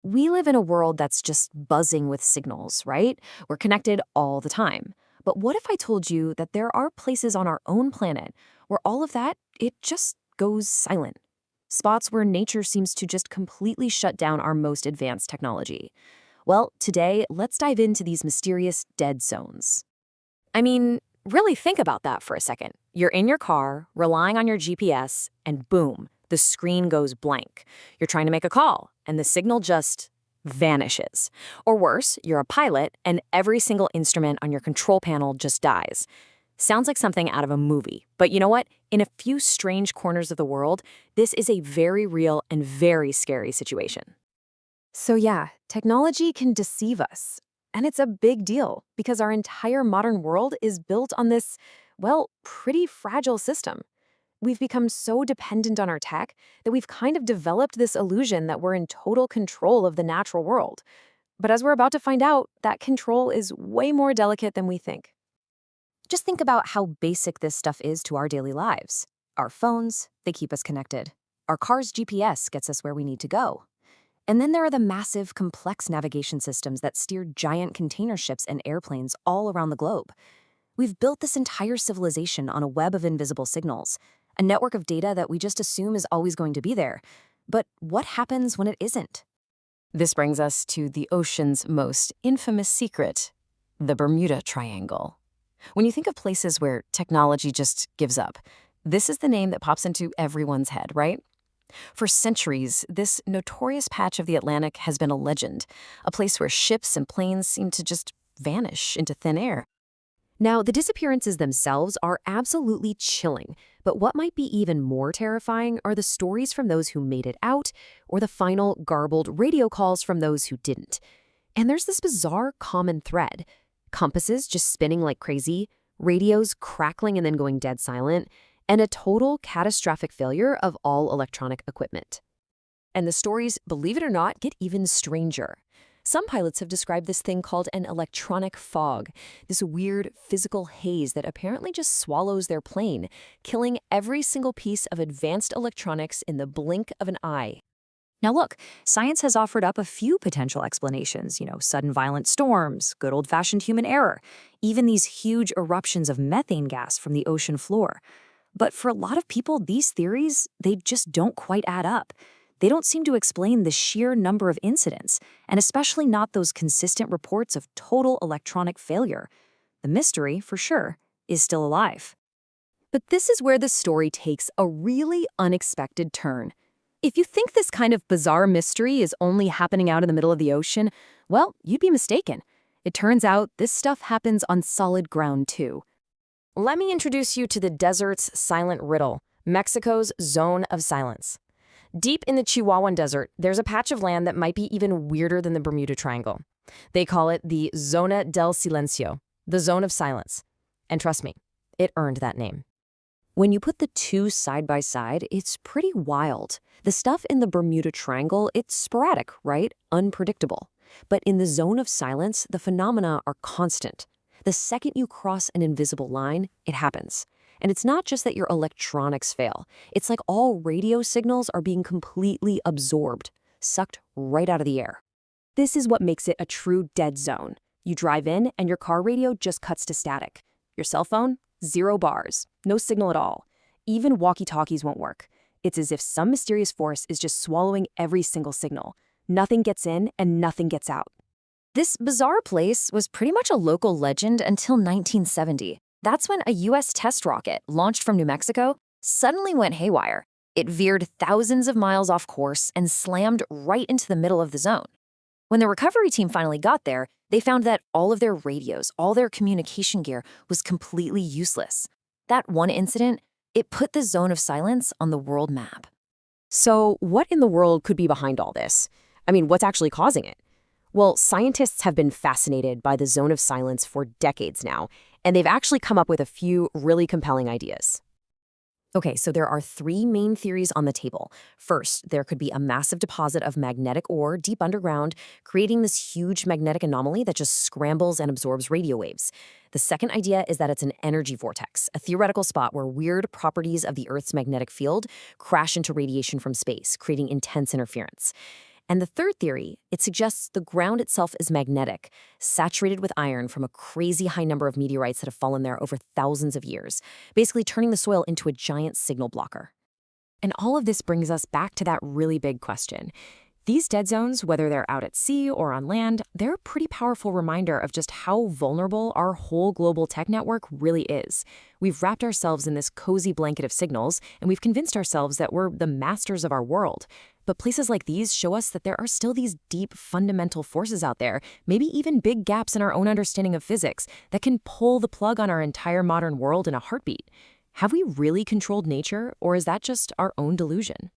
We live in a world that's just buzzing with signals, right? We're connected all the time. But what if I told you that there are places on our own planet where all of that, it just goes silent? Spots where nature seems to just completely shut down our most advanced technology. Well, today, let's dive into these mysterious dead zones. I mean, really think about that for a second. You're in your car, relying on your GPS, and boom, the screen goes blank. You're trying to make a call, and the signal just vanishes. Or worse, you're a pilot, and every single instrument on your control panel just dies. Sounds like something out of a movie. But you know what? In a few strange corners of the world, this is a very real and very scary situation. So yeah, technology can deceive us. And it's a big deal because our entire modern world is built on this, well, pretty fragile system. We've become so dependent on our tech that we've kind of developed this illusion that we're in total control of the natural world. But as we're about to find out, that control is way more delicate than we think. Just think about how basic this stuff is to our daily lives. Our phones, they keep us connected. Our car's GPS gets us where we need to go. And then there are the massive, complex navigation systems that steer giant container ships and airplanes all around the globe. We've built this entire civilization on a web of invisible signals, a network of data that we just assume is always going to be there. But what happens when it isn't? This brings us to the ocean's most infamous secret, the Bermuda Triangle. When you think of places where technology just gives up, this is the name that pops into everyone's head, right? For centuries, this notorious patch of the Atlantic has been a legend, a place where ships and planes seem to just vanish into thin air. Now, the disappearances themselves are absolutely chilling, but what might be even more terrifying are the stories from those who made it out or the final garbled radio calls from those who didn't. And there's this bizarre common thread. Compasses just spinning like crazy, radios crackling and then going dead silent, and a total catastrophic failure of all electronic equipment. And the stories, believe it or not, get even stranger. Some pilots have described this thing called an electronic fog, this weird physical haze that apparently just swallows their plane, killing every single piece of advanced electronics in the blink of an eye. Now look, science has offered up a few potential explanations, sudden violent storms, good old-fashioned human error, even these huge eruptions of methane gas from the ocean floor. But for a lot of people, these theories, they just don't quite add up. They don't seem to explain the sheer number of incidents, and especially not those consistent reports of total electronic failure. The mystery, for sure, is still alive. But this is where the story takes a really unexpected turn. If you think this kind of bizarre mystery is only happening out in the middle of the ocean, well, you'd be mistaken. It turns out this stuff happens on solid ground, too. Let me introduce you to the desert's silent riddle, Mexico's Zone of Silence. Deep in the Chihuahuan Desert, there's a patch of land that might be even weirder than the Bermuda Triangle. They call it the Zona del Silencio, the Zone of Silence. And trust me, it earned that name. When you put the two side by side, it's pretty wild. The stuff in the Bermuda Triangle, it's sporadic, right? Unpredictable. But in the Zone of Silence, the phenomena are constant. The second you cross an invisible line, it happens. And it's not just that your electronics fail. It's like all radio signals are being completely absorbed, sucked right out of the air. This is what makes it a true dead zone. You drive in and your car radio just cuts to static. Your cell phone? 0 bars. No signal at all. Even walkie-talkies won't work. It's as if some mysterious force is just swallowing every single signal. Nothing gets in and nothing gets out. This bizarre place was pretty much a local legend until 1970. That's when a U.S. test rocket, launched from New Mexico, suddenly went haywire. It veered thousands of miles off course and slammed right into the middle of the zone. When the recovery team finally got there, they found that all of their radios, all their communication gear was completely useless. That one incident, it put the Zone of Silence on the world map. So what in the world could be behind all this? I mean, what's actually causing it? Well, scientists have been fascinated by the Zone of Silence for decades now, and they've actually come up with a few really compelling ideas. Okay, so there are 3 main theories on the table. First, there could be a massive deposit of magnetic ore deep underground, creating this huge magnetic anomaly that just scrambles and absorbs radio waves. The second idea is that it's an energy vortex, a theoretical spot where weird properties of the Earth's magnetic field crash into radiation from space, creating intense interference. And the third theory, it suggests the ground itself is magnetic, saturated with iron from a crazy high number of meteorites that have fallen there over thousands of years, basically turning the soil into a giant signal blocker. And all of this brings us back to that really big question. These dead zones, whether they're out at sea or on land, they're a pretty powerful reminder of just how vulnerable our whole global tech network really is. We've wrapped ourselves in this cozy blanket of signals, and we've convinced ourselves that we're the masters of our world. But places like these show us that there are still these deep, fundamental forces out there, maybe even big gaps in our own understanding of physics, that can pull the plug on our entire modern world in a heartbeat. Have we really controlled nature, or is that just our own delusion?